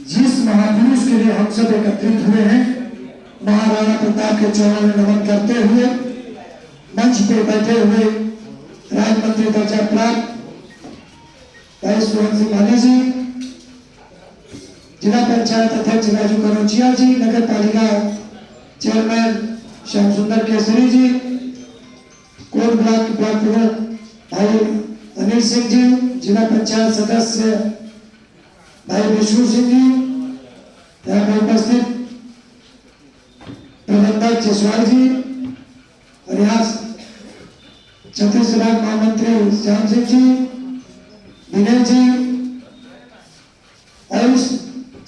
जिस महापुरुष के लिए हम सब एकत्रित हुए हैं, महाराणा प्रताप के चरणों में नमन करते हुए मंच पे बैठे हुए राज्य मंत्री दर्जा प्राप्त भाई सोहन सिंह माली जी, जिला पंचायत अध्यक्ष राजू कनौजिया जी, नगर पालिका चेयरमैन श्याम सुंदर केसरी जी, कोट ब्लॉक के ब्लॉक प्रमुख भाई अनिल सिंह जी, जिला पंचायत सदस्य भाई विष्णु सिंह जी, यहाँ पर उपस्थित प्रबंधक जसवाल जी और यहाँ छत्तीसगढ़ महामंत्री श्याम सिंह जी, विनय जी और इस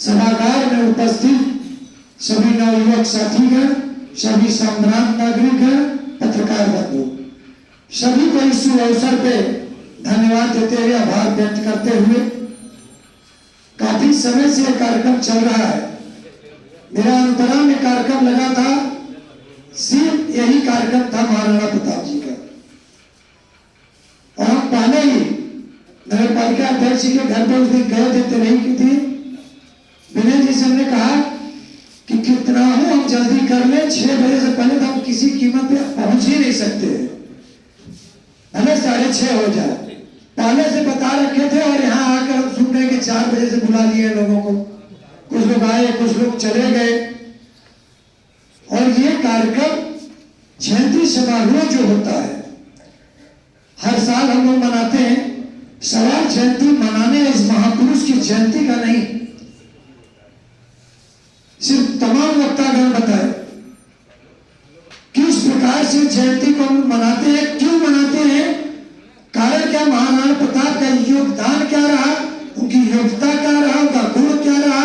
सभागार में उपस्थित सभी नवयुवक साथीगण, सभी सम्राट नागरिक, पत्रकार बंधु, सभी को इस शुभ अवसर पे धन्यवाद देते हुए आभार व्यक्त करते हुए, काफी समय से यह कार्यक्रम चल रहा है। मेरा अंतरा में कार्यक्रम लगा था, सिर्फ यही कार्यक्रम था महाराणा प्रताप जी का। और हम पहले ही नगर पालिका अध्यक्ष के घर पर उस दिन गए थे, नहीं की थी, विनय जी से हमने कहा कि कितना हो हम जल्दी कर ले, 6 बजे से पहले तो हम किसी कीमत पे पहुंच ही नहीं सकते, हमें 6:30 हो जाए, पहले से बता रखे थे। और यहाँ आकर हम सुन रहे कि 4 बजे से बुला लिए लोगों को, कुछ लोग आए, कुछ लोग चले गए। और ये कार्यक्रम जयंती समारोह जो होता है, हर साल हम लोग मनाते हैं, सवाल जयंती मनाने इस महापुरुष की जयंती का नहीं, सिर्फ तमाम वक्तागण बताए किस प्रकार से जयंती को मनाते हैं, क्यों मनाते हैं, कारण क्या, महाराणा प्रताप का योगदान क्या रहा, उनकी योग्यता क्या रहा, उनका गुण क्या रहा,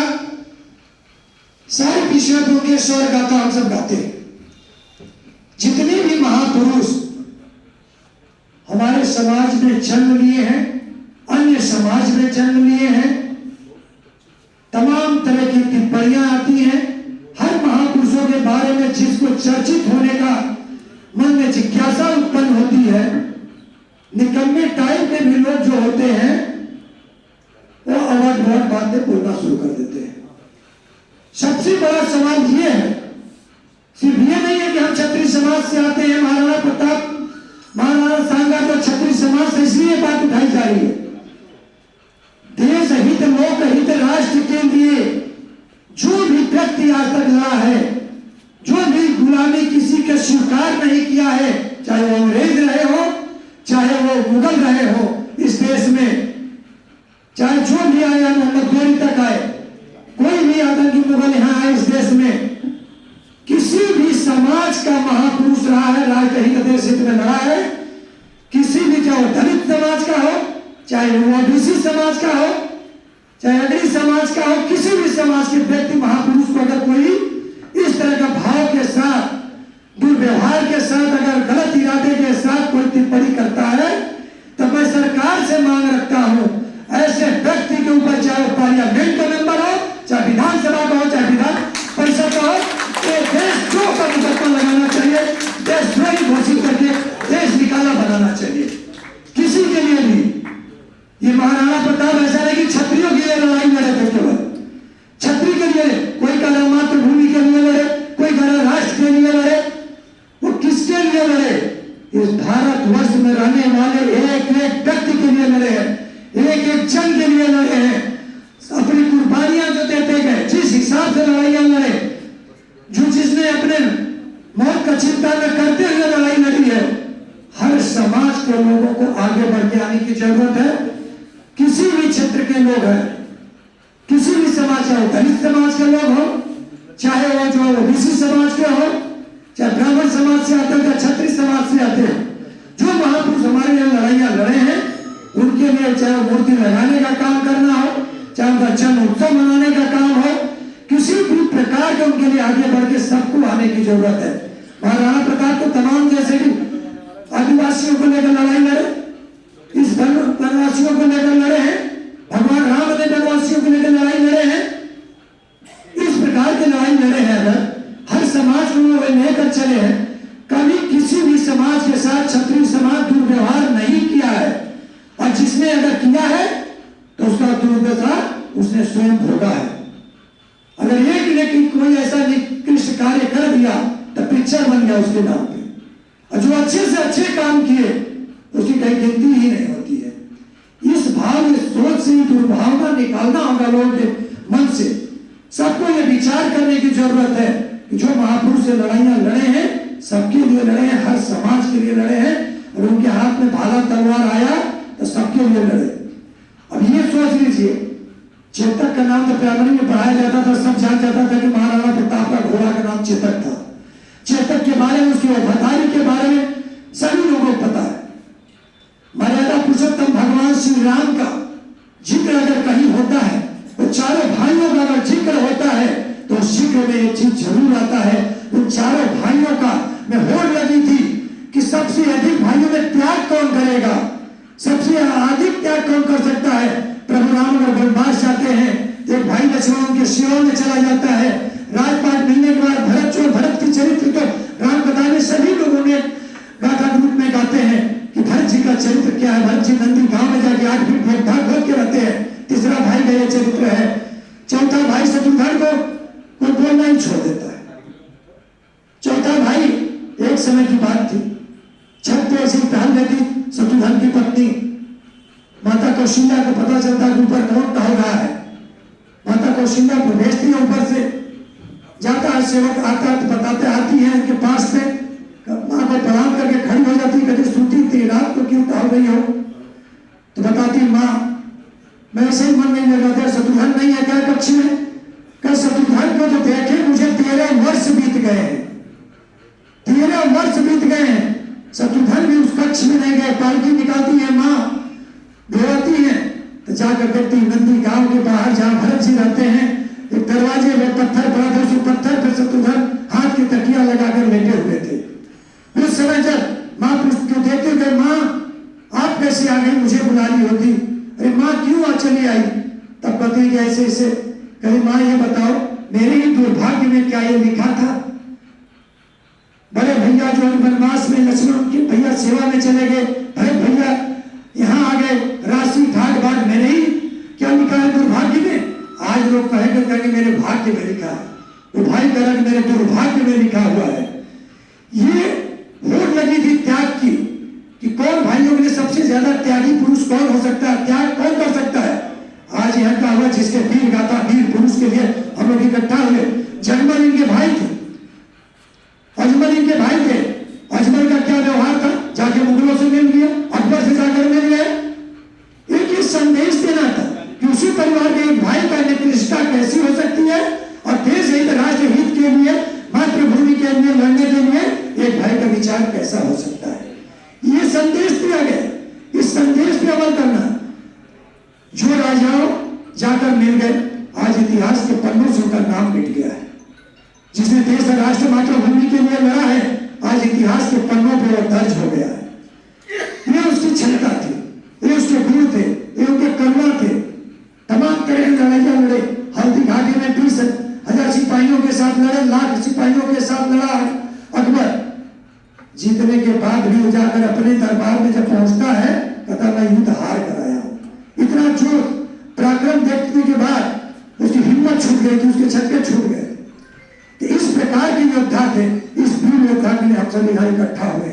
सारे विषयों को उनके स्वर गाथा हम सब गाते हैं। जितने भी महापुरुष हमारे समाज में जन्म लिए हैं, अन्य समाज में जन्म लिए हैं, तमाम तरह की टिप्पणियां आती हैं। हर महापुरुषों के बारे में जिसको चर्चित होने का मन में जिज्ञासा उत्पन्न होती है, निकम्मे टाइप के भी लोग जो होते हैं वो अवाज बहुत बात में बोलना शुरू कर देते हैं। सबसे बड़ा सवाल ये है, सिर्फ ये नहीं है कि हम क्षत्रिय समाज से आते हैं, महाराणा प्रताप महाराणा सांगा तो क्षत्रिय समाज से इसलिए बात उठाई जा रही है। देश हित, लोक हित, राष्ट्र के लिए जो भी व्यक्ति आज तक लड़ा है, जो भी गुलामी किसी के स्वीकार नहीं किया है, चाहे वो अंग्रेज रहे हो, चाहे वो मुगल रहे हो इस देश में, चाहे जो भी आया मोहम्मद गोरी तक आए, कोई भी आतंकी मुगल यहाँ आए इस देश में, किसी भी समाज का महापुरुष रहा है, राष्ट्रहित देश हित में लड़ा है। किसी भी, चाहे वो दलित समाज का हो, चाहे वो ओबीसी समाज का हो, चाहे अग्री समाज का हो, किसी भी समाज के व्यक्ति महापुरुष को अगर कोई इस तरह का भाव के साथ, दुर्व्यवहार के साथ, अगर गलत इरादे के साथ कोई टिप्पणी करता है, तो मैं सरकार से मांग रखता हूं, ऐसे व्यक्ति के ऊपर चाहे वो पार्लियामेंट का मेंबर हो, चाहे विधानसभा का हो, चाहे विधान परिषद का हो, देशद्रोह का मुकदमा लगाना चाहिए, देशद्रोही घोषित करके देश निकाला बनाना चाहिए। किसी के लिए भी ये महाराणा प्रताप ऐसा नहीं कि क्षत्रियों के लिए लड़ाई लड़े थे, केवल क्षत्रिय के लिए, कोई कह रहा मातृभूमि के लिए लड़े, कोई कह रहा राष्ट्र के लिए लड़े, वो किसके लिए लड़े, इस भारतवर्ष में रहने वाले एक एक व्यक्ति के लिए लड़े हैं, एक एक जन के लिए लड़े हैं, अपनी कुर्बानियां जो देते गए, जिस हिसाब से लड़ाइयां लड़े, जो जिसने अपने मौत का चिंता न करते हुए लड़ाई लड़ी है, हर समाज के लोगों को आगे बढ़ के आने की जरूरत है। किसी भी क्षेत्र के लोग हैं, किसी भी समाज, चाहे दलित समाज के लोग हो, चाहे वो जो ओबीसी समाज के हो, चाहे ब्राह्मण समाज से आते हैं, क्षत्रिय समाज से आते हैं, जो महापुरुष हमारे यहाँ लड़ाइयां लड़े हैं, उनके लिए चाहे मूर्ति लगाने का काम करना हो, चाहे उनका जन्म उत्सव मनाने का काम हो, किसी भी प्रकार के उनके लिए आगे बढ़ के सबको आने की जरूरत है। महाराणा प्रताप तो तमाम जैसे भी आदिवासियों को लेकर लड़ाई लड़े, इस वनवासियों को लेकर लड़े हैं, भगवान राम ने वनवासियों को लेकर लड़ाई लड़े हैं, इस प्रकार की लड़ाई लड़े हैं। अगर हर समाज को लेकर चले हैं, कभी किसी भी समाज के साथ क्षत्रिय समाज दुर्व्यवहार नहीं किया है, और जिसने अगर किया है तो उसका दुर्व्यवहार उसने स्वयं भोगा है। अगर एक ने कोई ऐसा निकृष्ट कार्य कर दिया तो पिक्चर बन गया उसके नाम पे, और जो अच्छे से अच्छे काम किए उसकी कहीं गिनती ही नहीं होती है। इस भाव इस सोच से दुर्भावना निकालना होगा लोगों के मन से। सबको ये विचार करने की जरूरत है कि जो महापुरुष से लड़ाइयां लड़े हैं सबके लिए लड़े हैं, हर समाज के लिए लड़े हैं, और उनके हाथ में भाला तलवार आया तो सबके लिए लड़े। अब ये सोच लीजिए, चेतक का नाम तो प्राइमरी में पढ़ाया जाता था, सब जान जाता था कि महाराणा प्रताप का घोड़ा का नाम चेतक था। चेतक के बारे में, उसकी वफादारी के बारे में सभी लोगों को पता है। मर्यादा पुरुषोत्तम भगवान श्री राम का जिक्र अगर कहीं होता है, तो चारों भाइयों का अगर जिक्र होता है तो उस जिक्र में एक चीज जरूर आता है, उन चारों भाइयों का में होड़ लगी थी कि सबसे अधिक भाइयों में त्याग कौन करेगा, सबसे अधिक त्याग कौन कर सकता है। प्रभु राम अगर वनवास जाते हैं, एक भाई लक्ष्मण उनके शिरों में चला जाता है। राजपाट मिलने के बाद भरत चोर भरत की चरित्र तो राम कथा में सभी लोगों ने गाथा रूप में गाते हैं कि भरत जी का चरित्र क्या है। भरत जी नंदी गांव में जाके 8 फीट में ढाक खोद के रहते हैं। तीसरा भाई का यह चरित्र है। चौथा भाई शत्रुघ्न को कोई बोलना ही छोड़ देता है। चौथा भाई, एक समय की बात थी, छत पे ऐसी टहल रही थी शत्रुघ्न की पत्नी माता कौशल्या को पता चलता है ऊपर कौन टहल रहा है। माता कौशल्या को भेजती है, ऊपर से जाता है सेवक, आता है तो बताते, आती है उनके पास में, माँ को प्रणाम करके खड़ी हो जाती, कहती सूती थी रात को क्यों टहल रही हो, तो बताती माँ मैं ऐसे ही मन नहीं लगा था, शत्रुघ्न नहीं है क्या कक्ष में। कल शत्रुघ्न को तो देखे मुझे 13 वर्ष बीत गए हैं, 13 वर्ष बीत गए हैं, शत्रुघ्न भी उस कक्ष में नहीं गए। पालकी निकालती है माँ, दौड़ाती है तो जाकर देखती नंदी गांव के बाहर जहाँ भरत जी रहते हैं, एक दरवाजे में पत्थर पड़ा था, उस पत्थर पर शत्रुघ्न हाथ की तकिया लगाकर लेटे हुए थे। उस समय जब माँ को देखते हुए माँ आप कैसे आ गई, मुझे बुला ली होती। अरे माँ क्यों आ चली आई, तब कहती ऐसे ऐसे। कहीं माँ ये बताओ मेरे ही दुर्भाग्य में क्या ये लिखा था। बड़े भैया जो वनवास में लक्ष्मण के भैया सेवा में चले गए, भरत भैया यहाँ आ गए, राशि ठाट बाट मेरे ही क्या लिखा है दुर्भाग्य में। आज लोग कहेंगे मेरे भाग्य में लिखा है, वो भाई का रंग मेरे दुर्भाग्य में लिखा हुआ है। ये होड़ लगी थी त्याग की कि कौन भाइयों के लिए सबसे ज्यादा त्यागी पुरुष कौन हो सकता है, त्याग कौन कर सकता है। आज यहाँ का हुआ जिसके वीर गाथा वीर पुरुष के लिए हम लोग इकट्ठा हुए। जगमल इनके भाई थे, अजमल इनके भाई थे। अजमल का क्या व्यवहार था, जाके मुगलों से मिल लिया, अकबर से जाकर मिल गए। एक ये संदेश देना था कि उसी परिवार के एक भाई का निकृष्टता कैसी हो सकती है, और देश हित राष्ट्र हित के लिए मातृभूमि के लिए लड़ने के लिए एक भाई का विचार कैसा हो सकता है। ये संदेश दिया गया, इस संदेश पे अमल करना। जो राजाओं जाकर मिल गए, आज इतिहास के पन्नों से उनका नाम मिट गया है। जिसने देश और राष्ट्र मातृभूमि के लिए लड़ा है, आज इतिहास के पन्नों पर वो दर्ज हो गया है। ये उसकी क्षमता थी, ये उसके गुण थे, ये उनके करुणा थे। तमाम तरह की लड़ाइयां लड़े, हल्दी घाटी में 20,000 सिपाहियों के साथ लड़े, लाख सिपाहियों के साथ लड़ा अकबर। जीतने के बाद भी वो जाकर अपने दरबार में जब पहुंचता है, कहता मैं युद्ध हार कर आया हूं। इतना जोर पराक्रम देखने के बाद उसकी हिम्मत छूट गई थी, उसके छक्के छूट गए। तो इस प्रकार के योद्धा थे, इस वीर योद्धा के लिए हम सभी यहाँ इकट्ठा हुए।